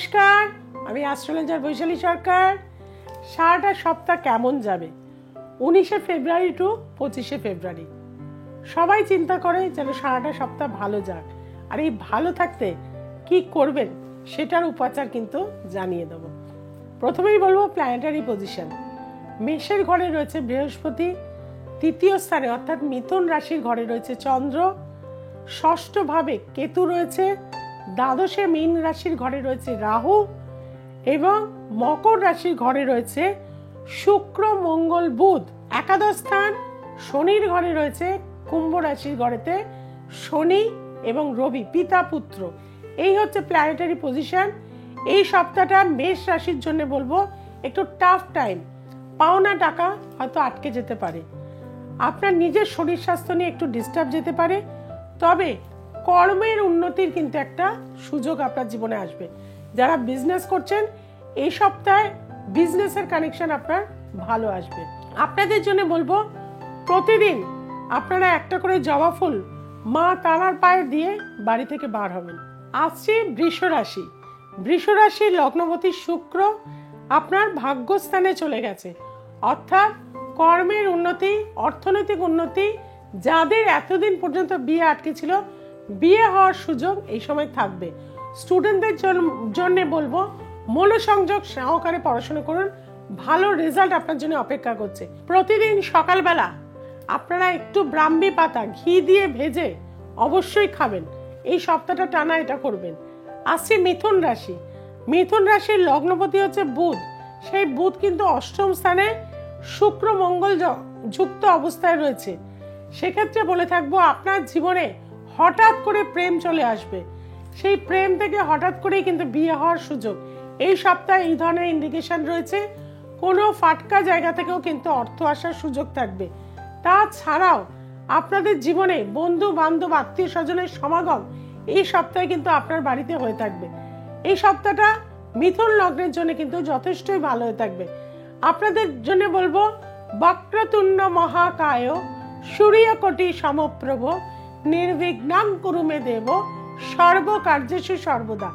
নমস্কার, আমি অ্যাস্ট্রোলজার বৈশালী সরকার। সারাটা সপ্তাহ কেমন যাবে? 19শে ফেব্রুয়ারি টু 25শে ফেব্রুয়ারি সবাই চিন্তা করে যেন সারাটা সপ্তাহ ভালো যাক। আর এই ভালো থাকতে কি করবেন সেটার উপাচার কিন্তু জানিয়ে দেবো। প্রথমেই বলবো প্ল্যানেটারি পজিশন। মেষের ঘরে রয়েছে বৃহস্পতি, তৃতীয় স্থানে অর্থাৎ মিথুন রাশির ঘরে রয়েছে চন্দ্র, ষষ্ঠ ভাবে কেতু রয়েছে, দ্বাদশে মীন রাশির ঘরে রয়েছে রাহু এবং মকর রাশির ঘরে রয়েছে শুক্র, মঙ্গল, বুধ। একাদশ স্থান শনির ঘরে রয়েছে কুম্ভ রাশির ঘরেতে শনি এবং রবি, পিতা পুত্র। এই হচ্ছে প্ল্যানেটারি পজিশন। এই সপ্তাহটা মেষ রাশির জন্য বলবো একটু টাফ টাইম। পাওনা টাকা হয়তো আটকে যেতে পারে, আপনার নিজের শরীর স্বাস্থ্য নিয়ে একটু ডিস্টার্ব যেতে পারে, তবে কর্মের উন্নতির কিন্তু একটা সুযোগ আপনার জীবনে আসবে। যারা বিজনেস করছেন এই সপ্তাহে বিজনেসের কানেকশন আপনার ভালো আসবে। আপনাদের জন্য বলবো প্রতিদিন আপনারা একটা করে জবা ফুল মা তারার পায়ে দিয়ে বাড়ি থেকে বার হবেন। আসছে বৃষ রাশি। বৃষ রাশির লগ্নপতি শুক্র আপনার ভাগ্যস্থানে চলে গেছে, অর্থাৎ কর্মের উন্নতি, অর্থনৈতিক উন্নতি। যাদের এতদিন পর্যন্ত বিয়ে আটকে ছিল, বিয়ে হওয়ার সুযোগ এই সময় থাকবে। স্টুডেন্টদের জন্য বলবো মনোসংযোগ সহকারে পড়াশোনা করুন, ভালো রেজাল্ট আপনার জন্য অপেক্ষা করছে। প্রতিদিন সকালবেলা আপনারা একটু ব্রাহ্মী পাতা ঘি দিয়ে ভেজে অবশ্যই খাবেন। এই সপ্তাহটা টানা এটা করবেন। আসছে মিথুন রাশি। মিথুন রাশির লগ্নপতি হচ্ছে বুধ। সেই বুধ কিন্তু অষ্টম স্থানে শুক্র মঙ্গল যুক্ত অবস্থায় রয়েছে। সেক্ষেত্রে বলে থাকবো আপনার জীবনে হঠাৎ করে প্রেম চলে আসবে। সেই প্রেম থেকে হঠাৎ করেই কিন্তু বিয়ে হওয়ার সুযোগ এই সপ্তাহে এই ধরনের ইন্ডিকেশন রয়েছে। কোনো ফাটকা জায়গা থেকেও কিন্তু অর্থ আসার সুযোগ থাকবে। তাছাড়াও আপনাদের জীবনে বন্ধু বান্ধব, আত্মীয় স্বজনের সমাগম এই সপ্তাহে কিন্তু আপনার বাড়িতে হয়ে থাকবে। এই সপ্তাহটা মিথুন লগ্নের জন্য কিন্তু যথেষ্টই ভালো হয়ে থাকবে। আপনাদের জন্য বলবো বক্রতুণ্ড মহাকায় সূর্যকোটি সমপ্রভ নির্বিঘ্নং কুরু মে দেব সর্বকার্যেষু সর্বদা।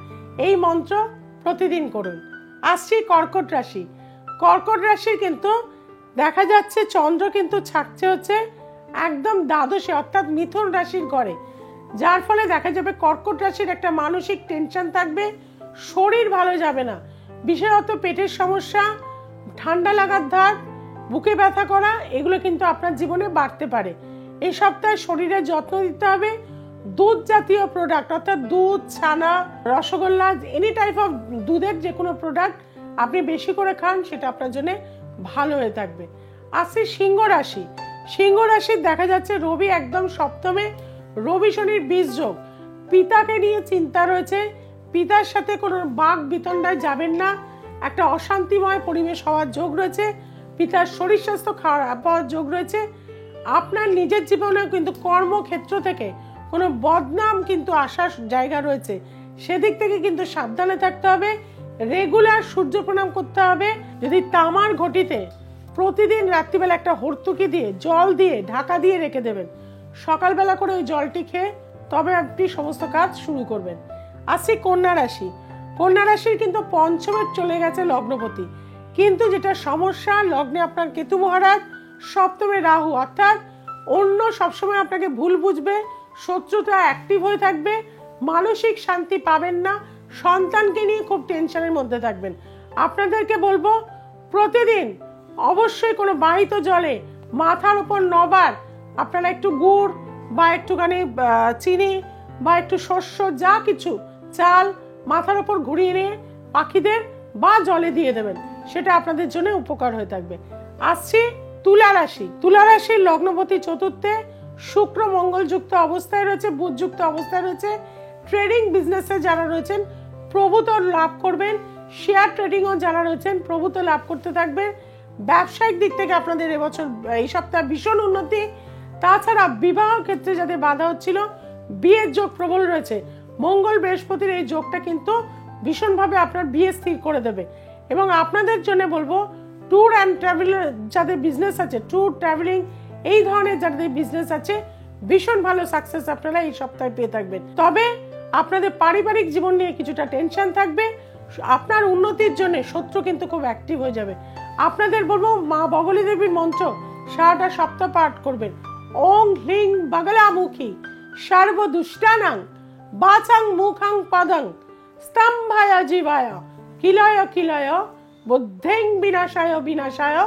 এই মন্ত্র প্রতিদিন করুন। আসছি কর্কট রাশি। কর্কট রাশির কিন্তু দেখা যাচ্ছে চন্দ্র কিন্তু থাকছে হচ্ছে একদম দ্বাদশে অর্থাৎ মিথুন রাশির ঘরে, যার ফলে দেখা যাবে কর্কট রাশির একটা মানসিক টেনশন থাকবে, শরীর ভালো যাবে না, বিশেষত পেটের সমস্যা, ঠান্ডা লাগার ধার, বুকে ব্যথা করা, এগুলো কিন্তু আপনার জীবনে বাড়তে পারে। এই সপ্তাহে শরীরের যত্ন দিতে হবে। দুধ জাতীয় প্রোডাক্ট অর্থাৎ দুধ, ছানা, রসগোল্লা, এনি টাইপ অফ দুধের যে কোনো প্রোডাক্ট আপনি বেশি করে খান, সেটা আপনার জন্য ভালো হয়ে থাকবে। আসছে সিংহ রাশি। সিংহ রাশির দেখা যাচ্ছে রবি একদম সপ্তমে, রবি শনির বীজ যোগ। পিতাকে নিয়ে চিন্তা রয়েছে, পিতার সাথে কোনো বাক বিতণ্ডায় যাবেন না, একটা অশান্তিময় পরিবেশ হওয়ার যোগ রয়েছে, পিতার শরীর স্বাস্থ্য খারাপ হওয়ার যোগ রয়েছে। আপনার নিজের জীবনেও কিন্তু কর্মক্ষেত্র থেকে কোনো বদনাম কিন্তু আসার জায়গা রয়েছে, সেদিক থেকে কিন্তু সাবধানে থাকতে হবে। রেগুলার সূর্য প্রণাম করতে হবে। যদি তামার ঘটিতে প্রতিদিন রাত্রিবেলা একটা হর্তুকি দিয়ে জল দিয়ে ঢাকা দিয়ে রেখে দেবেন, সকালবেলা করে ওই জলটি খেয়ে তবে আপনি সমস্ত কাজ শুরু করবেন। আসছি কন্যা রাশি। কন্যা রাশির কিন্তু পঞ্চমে চলে গেছে লগ্নপতি, কিন্তু যেটা সমস্যা, লগ্নে আপনার কেতু মহারাজ, সপ্তমে রাহু, অর্থাৎ অন্য সবসময় আপনাকে ভুল বুঝবে, শত্রুতা অ্যাক্টিভ হয়ে থাকবে, মানসিক শান্তি পাবেন না, সন্তানকে নিয়ে খুব টেনশনের মধ্যে থাকবেন। আপনাদেরকে বলবো প্রতিদিন অবশ্যই কোনো বাহিত জলে মাথার উপর 9 বার আপনারা একটু গুড় বা একটুখানি চিনি বা একটু শস্য, যা কিছু চাল মাথার উপর ঘুরিয়ে নিয়ে পাখিদের বা জলে দিয়ে দেবেন, সেটা আপনাদের জন্য উপকার হয়ে থাকবে। আসছি তুলা রাশি। তুলা রাশির লগ্নপতি চতুর্থে, শুক্র মঙ্গল যুক্ত অবস্থায় রয়েছে, বুধ যুক্ত অবস্থায় রয়েছে। ট্রেডিং বিজনেসে যারা রয়েছেন প্রভূত লাভ করবেন, শেয়ার ট্রেডিংও যারা রয়েছেন প্রভূত লাভ করতে থাকবেন। ব্যবসায়িক দিক থেকে আপনাদের এবছর এই সপ্তাহে ভীষণ উন্নতি। তাছাড়া বিবাহ ক্ষেত্রে যাদের বাধা হচ্ছিল, বিয়ের যোগ প্রবল রয়েছে। মঙ্গল বৃহস্পতির এই যোগটা কিন্তু ভীষণভাবে আপনার বিয়ে স্থির করে দেবে। এবং আপনাদের জন্য বলবো ট্যুর অ্যান্ড ট্রাভেল যাদের বিজনেস আছে, ট্যুর ট্রাভেলিং এই ধরনের যাদের বিজনেস আছে, ভীষণ ভালো সাকসেস আপনারা এই সপ্তাহে পেয়ে থাকবেন। তবে আপনাদের পারিবারিক জীবন নিয়ে কিছুটা টেনশন থাকবে, আপনার উন্নতির জন্য শত্রু কিন্তু খুব অ্যাক্টিভ হয়ে যাবে। আপনাদের বলবো মা বগলী দেবীর মন্ত্র সারাটা সপ্তাহ পাঠ করবেন। ওং হ্লিং বগলামুখী সর্ব দুষ্টানাং বাচাং মুখাং পাদং স্তম্ভায় জীবায় কিলয় কিলয় বুদ্ধিং বিনাশায় বিনাশায়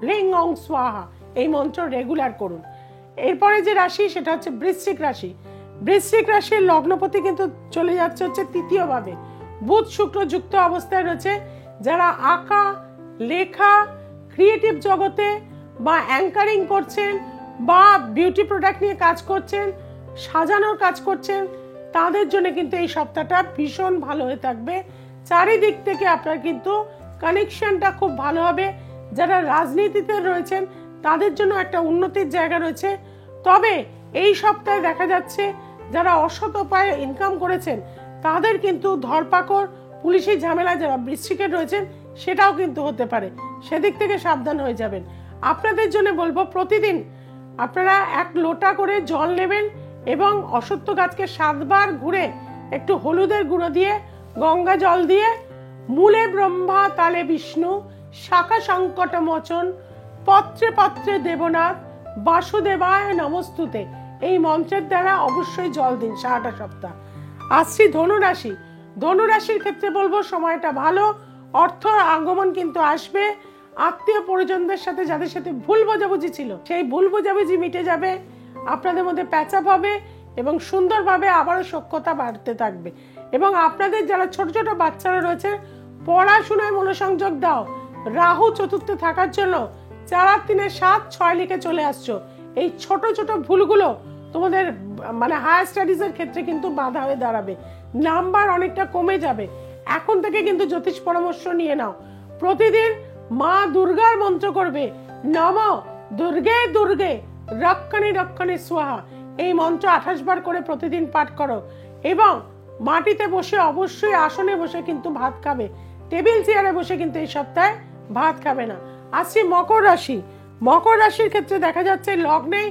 লিং ওং স্বাহা। এই মন্ত্র রেগুলার করুন। এরপরে যে রাশি সেটা হচ্ছে বৃশ্চিক রাশি। বৃশ্চিক রাশির লগ্নপতি কিন্তু চলে যাচ্ছে হচ্ছে তৃতীয় ভাবে, বুধ শুক্র যুক্ত অবস্থায় রয়েছে। যারা আঁকা লেখা ক্রিয়েটিভ জগতে বা অ্যাঙ্কারিং করছেন বা বিউটি প্রোডাক্ট নিয়ে কাজ করছেন, সাজানোর কাজ করছেন, তাদের জন্য কিন্তু এই সপ্তাহটা ভীষণ ভালো হয়ে থাকবে। চারিদিক থেকে আপনার কিন্তু কানেকশনটা খুব ভালো হবে। যারা রাজনীতিতে রয়েছেন তাদের জন্য একটা উন্নতির জায়গা রয়েছে। তবে এই সপ্তাহে দেখা যাচ্ছে যারা অসৎ উপায়ে ইনকাম করেছেন তাদের কিন্তু ধরপাকড় পুলিশি ঝামেলা যারা বৃশ্চিকে রয়েছেন সেটাও কিন্তু হতে পারে, সেদিক থেকে সাবধান হয়ে যাবেন। আপনাদের জন্য বলবো প্রতিদিন আপনারা 1 লোটা করে জল নেবেন এবং অশ্বত্থ গাছকে 7 বার ঘুরে একটু হলুদের গুঁড়ো দিয়ে গঙ্গা জল দিয়ে মূলে ব্রহ্মা তালে বিষ্ণু শাখা সংকট মোচন পত্রে পত্রে দেবনাথ বাসুদেবায় নমস্তুতে এই মন্ত্রের দ্বারা অবশ্যই জল দিন সারাটা সপ্তাহ। আসছি ধনুরাশি। ধনুরাশির ক্ষেত্রে বলবো সময়টা ভালো, অর্থ আগমন কিন্তু আসবে। আত্মীয় পরিজনদের সাথে যাদের সাথে ভুল বোঝাবুঝি ছিল সেই ভুল বোঝাবুঝি মিটে যাবে। আপনাদের মধ্যে প্যাচআপ হবে এবং সুন্দরভাবে আবারও সখ্যতা বাড়তে থাকবে। এবং আপনাদের যারা ছোট ছোট বাচ্চারা রয়েছে পড়াশোনায় মনোসংযোগ দাও। রাহু চতুর্থে থাকার জন্য 4 আর 3 7 6 লিখে চলে আসছো। এই ছোট ছোট ভুলগুলো তোমাদের মানে হায়ার স্টাডিজের ক্ষেত্রে কিন্তু বাধা হয়ে দাঁড়াবে, নাম্বার অনেকটা কমে যাবে। এখন থেকে কিন্তু জ্যোতিষ পরামর্শ নিয়ে নাও। প্রতিদিন মা দুর্গার মন্ত্র করবে, নম দুর্গে দুর্গে রক্ষণে রক্ষণে স্বাহা। এই মন্ত্র 28 বার করে প্রতিদিন পাঠ করো এবং মাটিতে বসে অবশ্যই আসনে বসে কিন্তু ভাত খাবে, টেবিল চেয়ারে বসে কিন্তু এই সপ্তাহে ভাত খাবে না। আসছি মকর রাশি। মকর রাশির ক্ষেত্রে দেখা যাচ্ছে লগ্নে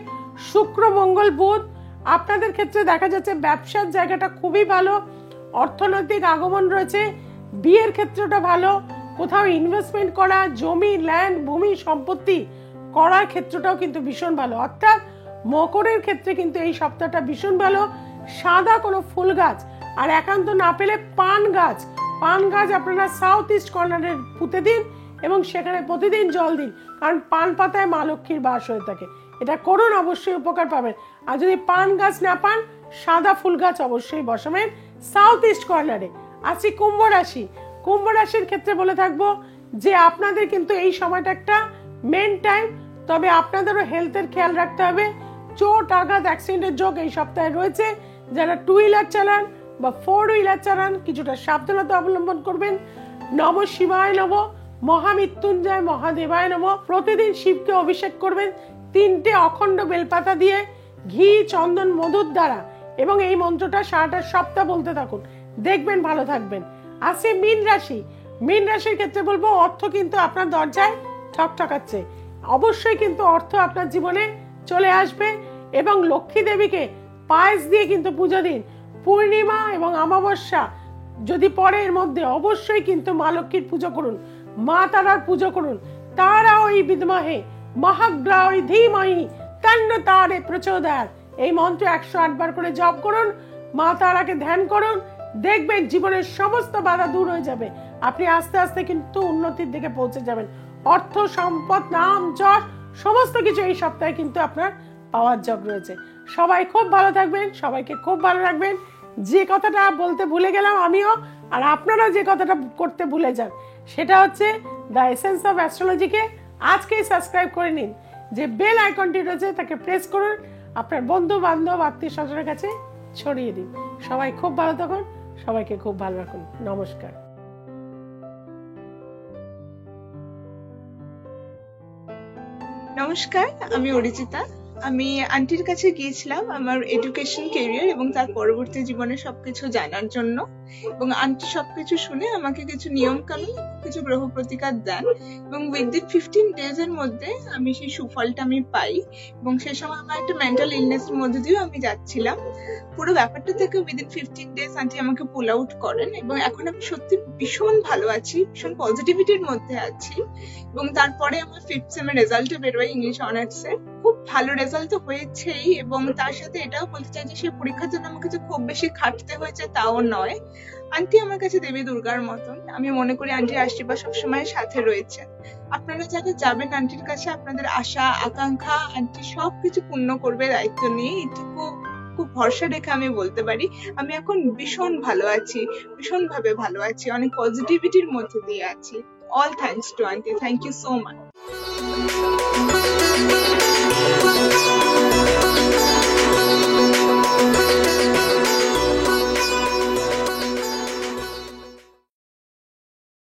শুক্র মঙ্গল বুধ। আপনাদের ক্ষেত্রে দেখা যাচ্ছে ব্যবসার জায়গাটা খুবই ভালো, অর্থনৈতিক আগমন রয়েছে, বিয়ের ক্ষেত্রটা ভালো, কোথাও ইনভেস্টমেন্ট করা, জমি ল্যান্ড ভূমি সম্পত্তি করার ক্ষেত্রটাও কিন্তু ভীষণ ভালো। অর্থাৎ মকরের ক্ষেত্রে কিন্তু এই সপ্তাহটা ভীষণ ভালো। সাদা কোনো ফুল গাছ আর একান্ত না পেলে পান গাছ আপনারা সাউথ ইস্ট কর্নারে পুঁতে দিন এবং সেখানে প্রতিদিন জল দিন, কারণ পান পাতায় মা লক্ষ্মীর বাস হয়ে থাকে। এটা করুন, অবশ্যই উপকার পাবেন। আর যদি পান গাছ না পান সাদা ফুল গাছ অবশ্যই বসাবেন সাউথ ইস্ট কর্নারে। আসি কুম্ভ রাশি। কুম্ভ রাশির ক্ষেত্রে বলে থাকবো যে আপনাদের কিন্তু এই সময়টা একটা মেন টাইম, তবে আপনাদেরও হেলথের খেয়াল রাখতে হবে। চোট আঘাত অ্যাক্সিডেন্টের যোগ এই সপ্তাহে রয়েছে। যারা 2 হুইলার চালান বা 4 হুইলার চালান কিছুটা সাবধানতা অবলম্বন করবেন। নম শিবায় নম, মহামৃত্যুঞ্জয় মহাদেবায় নম। প্রতিদিন শিবকে অভিষেক করবেন 3টে অখণ্ড বেলপাতা দিয়ে ঘি চন্দন মধুর দ্বারা এবং এই মন্ত্রটা সারাটা সপ্তাহ বলতে থাকুন, দেখবেন ভালো থাকবেন। আসে মীন রাশি। মীন রাশির ক্ষেত্রে বলবো অর্থ কিন্তু আপনার দরজায় ঠকঠকাচ্ছে। অবশ্যই কিন্তু অর্থ আপনার জীবনে চলে আসবে এবং লক্ষ্মী দেবীকে পায়েস দিয়ে কিন্তু পুজো দিন। পূর্ণিমা এবং অমাবস্যা যদি পরে এর মধ্যে অবশ্যই কিন্তু মা লক্ষ্মীর পুজো করুন, মা তারার পুজো করুন। তারা ওই বিদ্মহে মহাগ্রায় ধীমহি তন্ন তারে প্রচোদয়াৎ। এই মন্ত্র 108 বার করে জপ করুন, মা তারাকে ধ্যান করুন, দেখবেন জীবনের সমস্ত বাধা দূর হয়ে যাবে। আপনি আস্তে আস্তে কিন্তু উন্নতির দিকে পৌঁছে যাবেন। অর্থ সম্পদ নাম যশ সমস্ত কিছু এই সপ্তাহে কিন্তু আপনার পাওয়ার যোগ রয়েছে। সবাই খুব ভালো থাকবেন, সবাইকে খুব ভালো রাখবেন। যে কথাটা বলতে ভুলে গেলাম আমিও, আর আপনারা যে কথাটা করতে ভুলে যান সেটা হচ্ছে দ্য এসেন্স অফ অ্যাস্ট্রোলজিকে আজকেই সাবস্ক্রাইব করে নিন। যে বেল আইকনটি রয়েছে তাকে প্রেস করুন, আপনার বন্ধু বান্ধব আত্মীয় স্বজনের কাছে ছড়িয়ে দিন। সবাই খুব ভালো থাকুন, সবাইকে খুব ভালো রাখুন। নমস্কার। নমস্কার, আমি অরিজিতা। আমি আন্টির কাছে গিয়েছিলাম আমার এডুকেশন ক্যারিয়ার এবং তার পরবর্তী জীবনে সবকিছু জানার জন্য। এবং আন্টি সবকিছু শুনে আমাকে কিছু নিয়ম কানুন, কিছু গ্রহ প্রতিকার দেন এবং উইদিন 15 ডেজ এর মধ্যে আমি সেই সুফলটা আমি পাই। এবং সেই সময় আমার একটা মেন্টাল ইলনেস এর মধ্যে দিয়েও আমি যাচ্ছিলাম। পুরো ব্যাপারটা থেকে উইদিন 15 ডেজ আন্টি আমাকে পুল আউট করেন এবং এখন আমি সত্যি ভীষণ ভালো আছি, ভীষণ পজিটিভিটির মধ্যে আছি। এবং তারপরে আমার 5th সেমের রেজাল্টে বেরোয় ইংলিশ অনার্স এর। খুব ভালো রেজাল্ট তো হয়েছেই এবং তার সাথে এটাও বলতে চাই যে সেই পরীক্ষার জন্য আমাকে যে খুব বেশি খাটতে হয়েছে তাও নয়। আন্টি আমার কাছে দেবী দুর্গার মতন। আমি মনে করি আন্টির আশীর্বাদ সবসময় সাথে রয়েছে। আপনারা যারা যাবেন আন্টির কাছে, আপনাদের আশা আকাঙ্ক্ষা আন্টি সবকিছু পূর্ণ করবে দায়িত্ব নিয়ে, এটুকু খুব ভরসা রেখে আমি বলতে পারি আমি এখন ভীষণ ভালো আছি, ভীষণ ভাবে ভালো আছি, অনেক পজিটিভিটির মধ্যে দিয়ে আছি। All thanks to aunty, thank you so much.